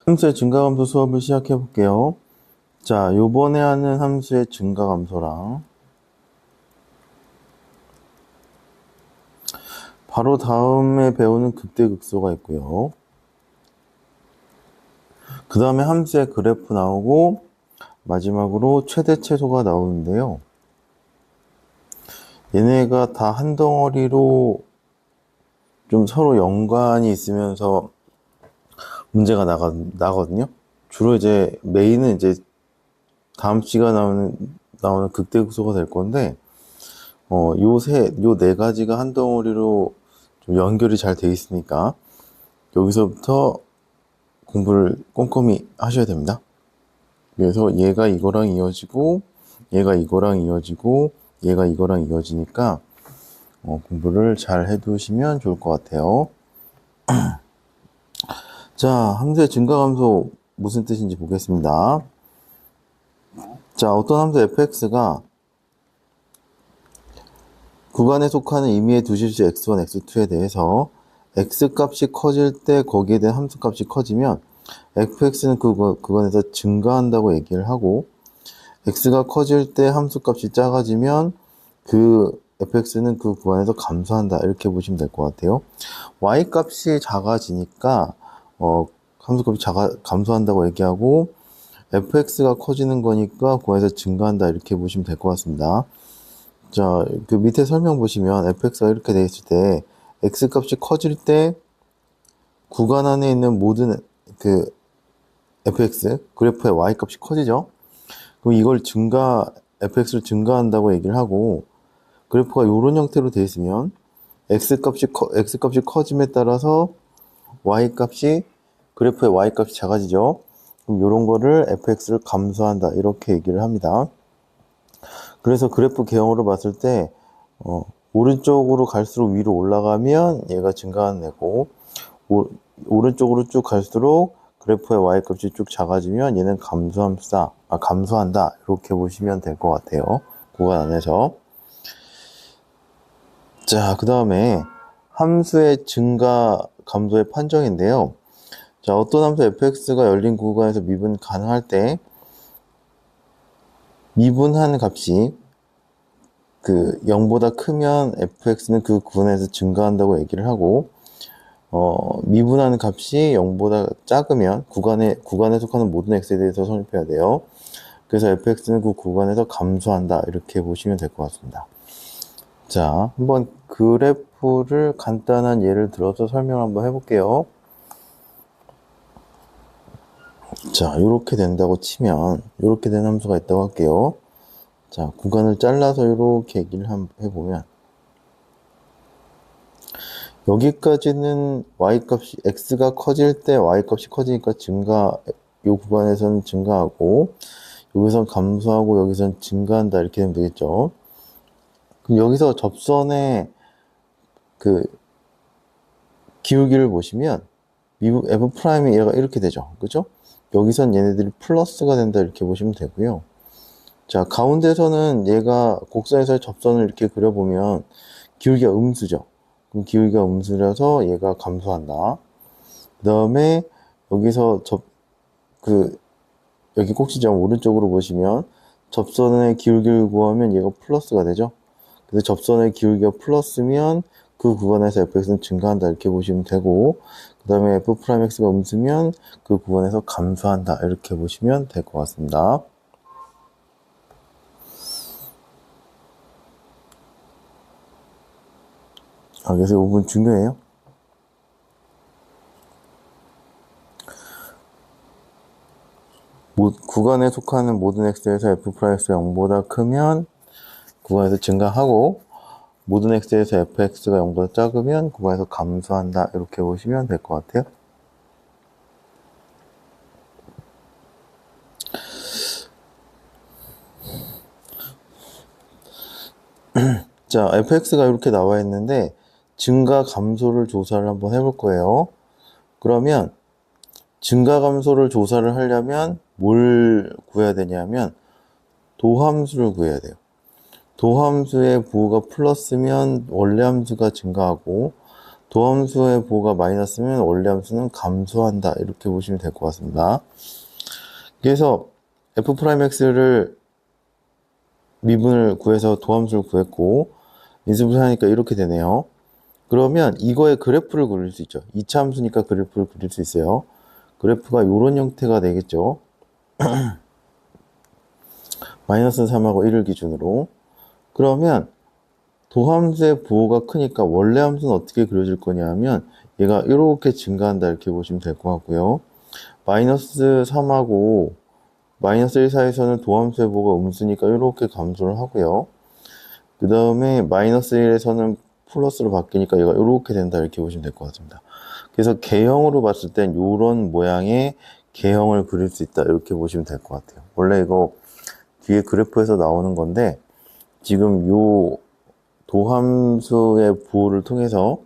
함수의 증가함수 수업을 시작해 볼게요. 자, 요번에 하는 함수의 증가함수랑 바로 다음에 배우는 극대극소가 있고요. 그 다음에 함수의 그래프 나오고 마지막으로 최대 최소가 나오는데요. 얘네가 다 한 덩어리로 좀 서로 연관이 있으면서 문제가 나거든요. 주로 이제 메인은 이제 다음 시간 나오는 극대극소가 될 건데, 요 네 가지가 한 덩어리로 좀 연결이 잘 돼 있으니까 여기서부터 공부를 꼼꼼히 하셔야 됩니다. 그래서 얘가 이거랑 이어지고, 얘가 이거랑 이어지고, 얘가 이거랑 이어지니까 공부를 잘 해두시면 좋을 것 같아요. 자, 함수의 증가함수 무슨 뜻인지 보겠습니다. 자, 어떤 함수 fx가 구간에 속하는 임의의 두 실수 x1, x2에 대해서 x값이 커질 때 거기에 대한 함수값이 커지면 fx는 그 구간에서 증가한다고 얘기를 하고, x가 커질 때 함수값이 작아지면 그 fx는 그 구간에서 감소한다, 이렇게 보시면 될 것 같아요. y값이 작아지니까 함수값이 감소한다고 얘기하고, fx가 커지는 거니까 구간에서 증가한다, 이렇게 보시면 될 것 같습니다. 자, 그 밑에 설명 보시면 fx가 이렇게 돼 있을 때 x값이 커질 때 구간 안에 있는 모든 그 fx 그래프의 y값이 커지죠. 그럼 이걸 fx를 증가한다고 얘기를 하고, 그래프가 이런 형태로 돼 있으면 x값이 커짐에 따라서 그래프의 y값이 작아지죠. 그럼 이런 거를 fx를 감소한다, 이렇게 얘기를 합니다. 그래서 그래프 개형으로 봤을 때 오른쪽으로 갈수록 위로 올라가면 얘가 증가하는 애고, 오른쪽으로 쭉 갈수록 그래프의 y값이 쭉 작아지면 얘는 감소한다, 이렇게 보시면 될 것 같아요. 구간 안에서. 자, 그 다음에 함수의 증가 감소의 판정인데요. 자, 어떤 함수 fx가 열린 구간에서 미분 가능할 때 미분한 값이 그 0보다 크면 fx는 그 구간에서 증가한다고 얘기를 하고, 미분하는 값이 0보다 작으면 구간에 속하는 모든 x에 대해서 성립해야 돼요. 그래서 fx는 그 구간에서 감소한다, 이렇게 보시면 될 것 같습니다. 자, 한번 그래프를 간단한 예를 들어서 설명 한번 해볼게요. 자, 이렇게 된다고 치면 이렇게 된 함수가 있다고 할게요. 자, 구간을 잘라서 이렇게 얘기를 한번 해보면, 여기까지는 x가 커질 때 y값이 커지니까 이 구간에서는 증가하고, 여기선 감소하고, 여기선 증가한다, 이렇게 되면 되겠죠. 그럼 여기서 접선의 그 기울기를 보시면, f'이 얘가 이렇게 되죠. 그죠? 여기선 얘네들이 플러스가 된다, 이렇게 보시면 되고요. 자, 가운데서는 얘가 곡선에서의 접선을 이렇게 그려보면 기울기가 음수죠. 그럼 기울기가 음수라서 얘가 감소한다. 그 다음에 여기서 여기 꼭지점 오른쪽으로 보시면 접선의 기울기를 구하면 얘가 플러스가 되죠. 그래서 접선의 기울기가 플러스면 그 구간에서 fx는 증가한다, 이렇게 보시면 되고, 그 다음에 f'x가 음수면 그 구간에서 감소한다, 이렇게 보시면 될 것 같습니다. 그래서 이 부분 중요해요. 구간에 속하는 모든 x에서 f'x가 0보다 크면 구간에서 증가하고, 모든 x에서 fx가 0보다 작으면 구간에서 감소한다, 이렇게 보시면 될 것 같아요. 자, fx가 이렇게 나와 있는데 증가 감소를 조사를 한번 해볼 거예요. 그러면 증가 감소를 조사를 하려면 뭘 구해야 되냐면 도함수를 구해야 돼요. 도함수의 부호가 플러스면 원래 함수가 증가하고, 도함수의 보호가 마이너스면 원래 함수는 감소한다. 이렇게 보시면 될 것 같습니다. 그래서 f'x를 미분을 구해서 도함수를 구했고 인수분해 하니까 이렇게 되네요. 그러면 이거의 그래프를 그릴 수 있죠. 2차 함수니까 그래프를 그릴 수 있어요. 그래프가 이런 형태가 되겠죠. 마이너스 3하고 1을 기준으로. 그러면 도함수의 부호가 크니까 원래 함수는 어떻게 그려질 거냐 하면 얘가 이렇게 증가한다 이렇게 보시면 될 것 같고요. 마이너스 3하고 마이너스 1 사이에서는 도함수의 부호가 음수니까 이렇게 감소를 하고요. 그 다음에 마이너스 1에서는 플러스로 바뀌니까 얘가 이렇게 된다 이렇게 보시면 될 것 같습니다. 그래서 개형으로 봤을 땐 이런 모양의 개형을 그릴 수 있다 이렇게 보시면 될 것 같아요. 원래 이거 뒤에 그래프에서 나오는 건데 지금 요 도함수의 부호를 통해서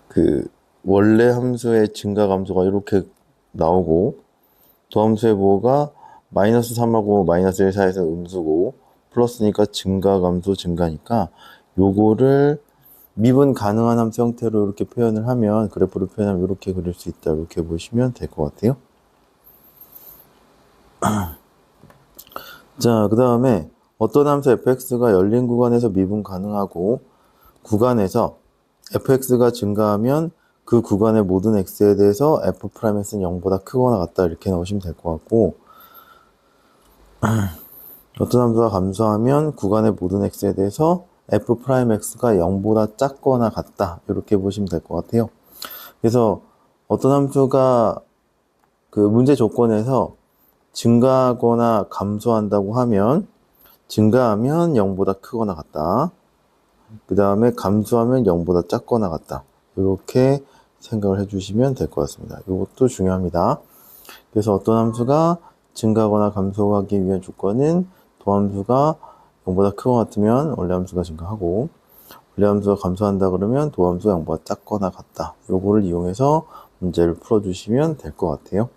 그 원래 함수의 증가 감소가 이렇게 나오고 도함수의 부호가 마이너스 3하고 마이너스 1 사이에서 음수고 플러스니까 증가 감소 증가니까 요거를 미분 가능한 함수 형태로 이렇게 표현을 하면 그래프를 표현하면 이렇게 그릴 수 있다 이렇게 보시면 될 것 같아요. 자, 그 다음에 어떤 함수 fx가 열린 구간에서 미분 가능하고 구간에서 fx가 증가하면 그 구간의 모든 x에 대해서 f'x는 0보다 크거나 같다 이렇게 나오시면 될 것 같고 어떤 함수가 감소하면 구간의 모든 x에 대해서 f'x가 0보다 작거나 같다 이렇게 보시면 될 것 같아요. 그래서 어떤 함수가 그 문제 조건에서 증가하거나 감소한다고 하면 증가하면 0보다 크거나 같다. 그 다음에 감소하면 0보다 작거나 같다. 이렇게 생각을 해주시면 될 것 같습니다. 이것도 중요합니다. 그래서 어떤 함수가 증가하거나 감소하기 위한 조건은 도함수가 0보다 크거나 같으면 원래 함수가 증가하고 원래 함수가 감소한다 그러면 도함수가 0보다 작거나 같다. 요거를 이용해서 문제를 풀어주시면 될 것 같아요.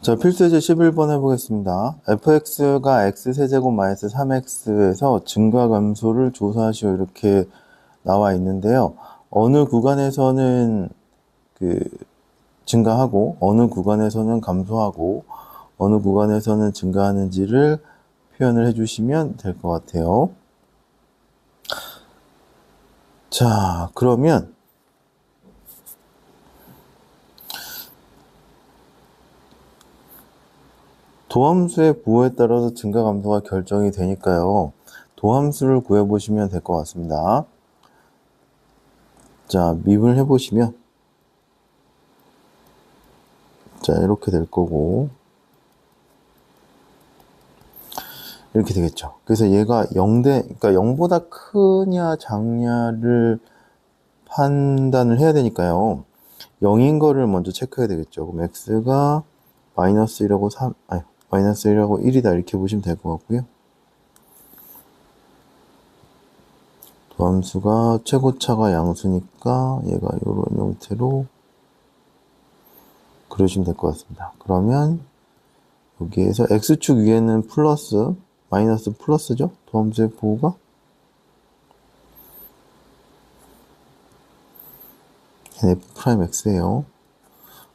자, 필수예제 11번 해보겠습니다. fx가 x세제곱 마이너스 3x에서 증가 감소를 조사하시오 이렇게 나와 있는데요. 어느 구간에서는 증가하고 어느 구간에서는 감소하고 어느 구간에서는 증가하는지를 표현을 해주시면 될 것 같아요. 자, 그러면 도함수의 부호에 따라서 증가 감소가 결정이 되니까요. 도함수를 구해보시면 될 것 같습니다. 자, 미분을 해보시면 자, 이렇게 될 거고 이렇게 되겠죠. 그래서 얘가 그러니까 0보다 크냐 작냐를 판단을 해야 되니까요. 0인 거를 먼저 체크해야 되겠죠. 그럼 x가 마이너스 1하고 마이너스 1하고 1이다 이렇게 보시면 될 것 같고요. 도함수가 최고차가 양수니까 얘가 이런 형태로 그러시면 될 것 같습니다. 그러면 여기에서 x축 위에는 플러스, 마이너스 플러스죠? 도함수의 부호가 f'x예요.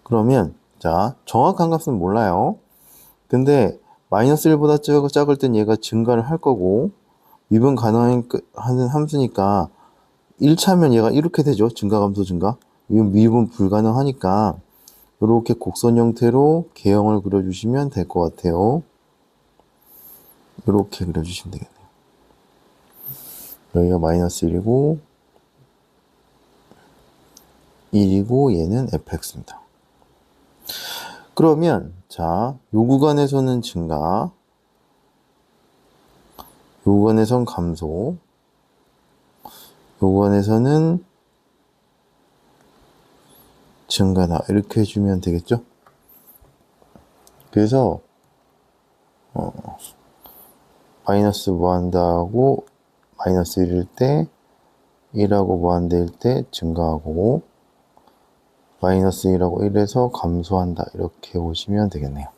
그러면 자, 정확한 값은 몰라요. 근데 마이너스 1보다 작을 땐 얘가 증가를 할 거고 미분 가능한 함수니까 1차면 얘가 이렇게 되죠. 증가 감소 증가. 이건 미분 불가능하니까 이렇게 곡선 형태로 개형을 그려주시면 될 것 같아요. 이렇게 그려주시면 되겠네요. 여기가 마이너스 1이고 1이고 얘는 fx입니다. 그러면 자, 요 구간에서는 증가, 요 구간에선 감소, 요 구간에서는 증가다 이렇게 해주면 되겠죠. 그래서 마이너스 무한다하고 마이너스 1일 때 1하고 무한대일 때 증가하고 마이너스 1하고 1에서 감소한다 이렇게 보시면 되겠네요.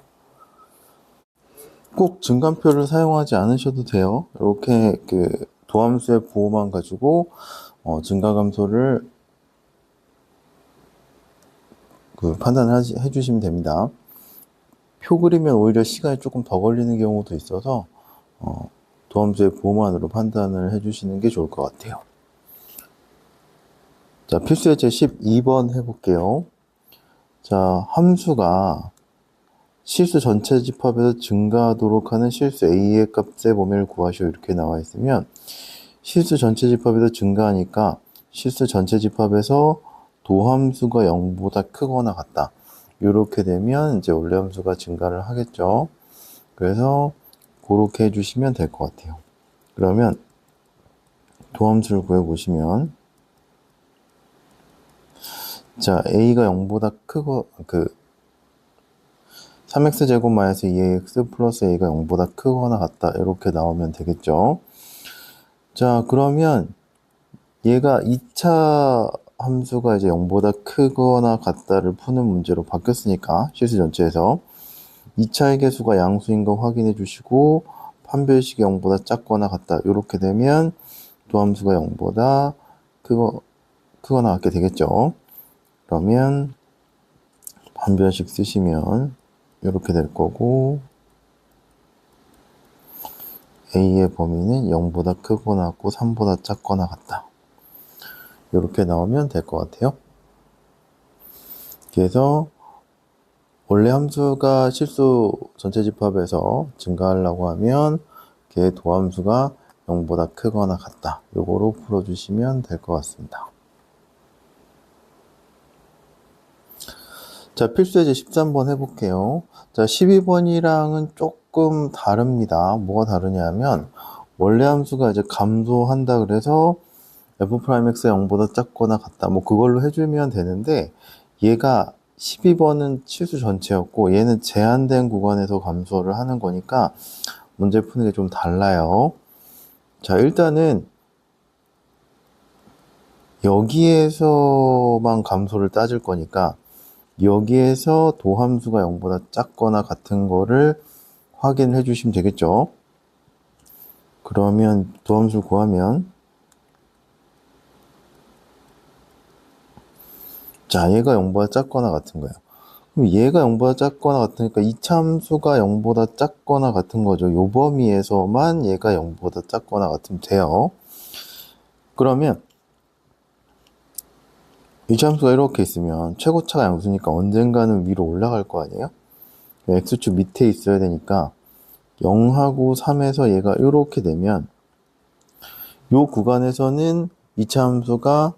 꼭 증간표를 사용하지 않으셔도 돼요. 이렇게 도함수의 보호만 가지고 증가감소를 판단을 해주시면 됩니다. 표 그리면 오히려 시간이 조금 더 걸리는 경우도 있어서 도함수의 보호만으로 판단을 해주시는 게 좋을 것 같아요. 자, 필수예제 12번 해볼게요. 자, 함수가 실수 전체 집합에서 증가하도록 하는 실수 A의 값의 범위를 구하시오 이렇게 나와 있으면 실수 전체 집합에서 증가하니까 실수 전체 집합에서 도함수가 0보다 크거나 같다. 이렇게 되면 이제 원래 함수가 증가를 하겠죠. 그래서 그렇게 해주시면 될 것 같아요. 그러면 도함수를 구해보시면 자, A가 0보다 크고 3x제곱 마이너스 2ax 플러스 a가 0보다 크거나 같다. 이렇게 나오면 되겠죠. 자, 그러면 얘가 2차 함수가 이제 0보다 크거나 같다를 푸는 문제로 바뀌었으니까 실수 전체에서 2차의 개수가 양수인 거 확인해 주시고 판별식이 0보다 작거나 같다. 이렇게 되면 도함수가 0보다 크거나 같게 되겠죠. 그러면 판별식 쓰시면 이렇게 될 거고 A의 범위는 0보다 크거나 같고 3보다 작거나 같다. 이렇게 나오면 될 것 같아요. 그래서 원래 함수가 실수 전체 집합에서 증가하려고 하면 걔 도함수가 0보다 크거나 같다. 요거로 풀어주시면 될 것 같습니다. 자, 필수예제 13번 해볼게요. 자, 12번이랑은 조금 다릅니다. 뭐가 다르냐면 원래 함수가 이제 감소한다 그래서 f'x가 0보다 작거나 같다. 뭐 그걸로 해주면 되는데 얘가 12번은 실수 전체였고 얘는 제한된 구간에서 감소를 하는 거니까 문제 푸는 게 좀 달라요. 자, 일단은 여기에서만 감소를 따질 거니까 여기에서 도함수가 0보다 작거나 같은 거를 확인해 주시면 되겠죠. 그러면 도함수를 구하면 자, 얘가 0보다 작거나 같은 거예요. 그럼 얘가 0보다 작거나 같으니까 이 참수가 0보다 작거나 같은 거죠. 요 범위에서만 얘가 0보다 작거나 같으면 돼요. 그러면 이 참수가 이렇게 있으면 최고차가 양수니까 언젠가는 위로 올라갈 거 아니에요? x축 밑에 있어야 되니까 0하고 3에서 얘가 이렇게 되면 요 구간에서는 이 참수가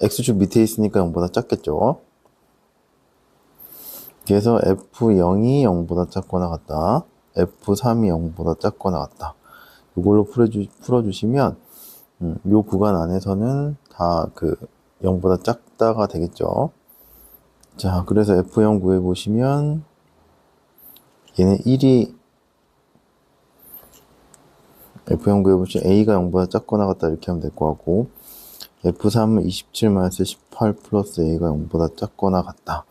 x축 밑에 있으니까 0보다 작겠죠. 그래서 f0이 0보다 작거나 같다. f3이 0보다 작거나 같다. 이걸로 풀어주시면 요 구간 안에서는 다 0보다 작다가 되겠죠. 자, 그래서 f0 구해보시면 얘는 1이 f0 구해보시면 a가 0보다 작거나 같다 이렇게 하면 될 것 같고 f3은 27-18 플러스 a가 0보다 작거나 같다.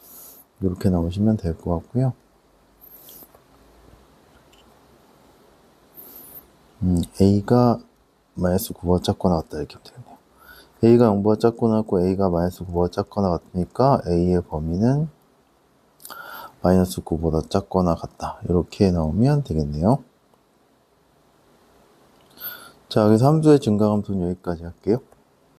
이렇게 나오시면 될 것 같고요. a가 마이너스 9보다 작거나 같다 이렇게 하면 되겠네요. a가 0보다 작거나 같고 a가 마이너스 9보다 작거나 같으니까 a의 범위는 마이너스 9보다 작거나 같다. 이렇게 나오면 되겠네요. 자, 그래서 함수의 증가감소는 여기까지 할게요.